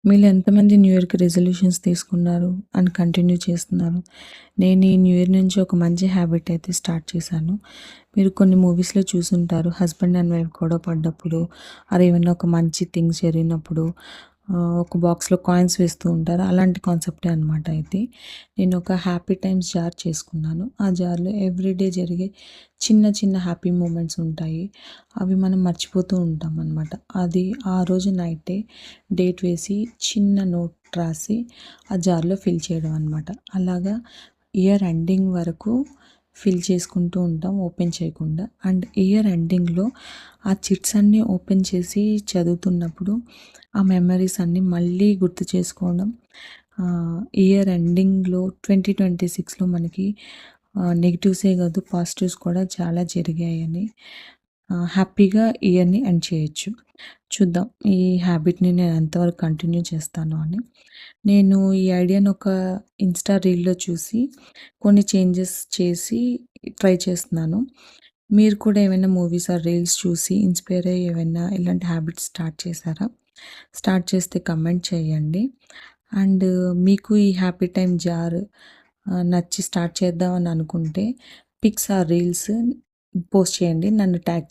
మీలో ఎంతమంది న్యూ ఇయర్‌కి రిజల్యూషన్స్ తీసుకున్నారు అండ్ కంటిన్యూ చేస్తున్నారు? నేను ఈ న్యూ ఇయర్ నుంచి ఒక మంచి హ్యాబిట్ అయితే స్టార్ట్ చేశాను. మీరు కొన్ని మూవీస్‌లో చూసుంటారు. హస్బెండ్ అండ్ వైఫ్ గొడవ పడ్డప్పుడు, ఏమన్నా ఒక మంచి థింగ్స్ జరిగినప్పుడు ఒక బాక్స్‌లో కాయిన్స్ వేస్తూ ఉంటారు. అలాంటి కాన్సెప్టే అనమాట ఇది. నేను ఒక హ్యాపీ టైమ్స్ జార్ చేసుకున్నాను. ఆ జార్‌లో ఎవ్రీడే జరిగే చిన్న చిన్న హ్యాపీ మూమెంట్స్ ఉంటాయి. అవి మనం మర్చిపోతూ ఉంటాం అనమాట. అది ఆ రోజు నైటే డేట్ వేసి చిన్న నోట్ రాసి ఆ జార్‌లో ఫిల్ చేయడం అనమాట. అలాగా ఇయర్ ఎండింగ్ వరకు ఫిల్ చేసుకుంటూ ఉంటాం ఓపెన్ చేయకుండా. అండ్ ఇయర్ ఎండింగ్‌లో ఆ చిట్స్ అన్నీ ఓపెన్ చేసి చదువుతున్నప్పుడు ఆ మెమరీస్ అన్నీ మళ్ళీ గుర్తు చేసుకోవడం. ఇయర్ ఎండింగ్‌లో 2026లో మనకి నెగెటివ్సే కాదు పాజిటివ్స్ కూడా చాలా జరిగాయని హ్యాపీగా ఇయర్‌ని ఎండ్ చేయొచ్చు. చూద్దాం ఈ హ్యాబిట్‌ని నేను ఎంతవరకు కంటిన్యూ చేస్తాను అని. నేను ఈ ఐడియాని ఒక ఇన్‌స్టా రీల్‌లో చూసి కొన్ని చేంజెస్ చేసి ట్రై చేస్తున్నాను. మీరు కూడా ఏమైనా మూవీస్ ఆర్ రీల్స్ చూసి ఇన్‌స్పైర్ అయ్యి ఏమైనా ఇలాంటి హ్యాబిట్స్ స్టార్ట్ చేశారా? స్టార్ట్ చేస్తే కమెంట్ చేయండి. అండ్ మీకు ఈ హ్యాపీ టైమ్ జార్ నచ్చి స్టార్ట్ చేద్దామని అనుకుంటే పిక్స్ ఆర్ రీల్స్ పోస్ట్ చేయండి. నన్ను ట్యాగ్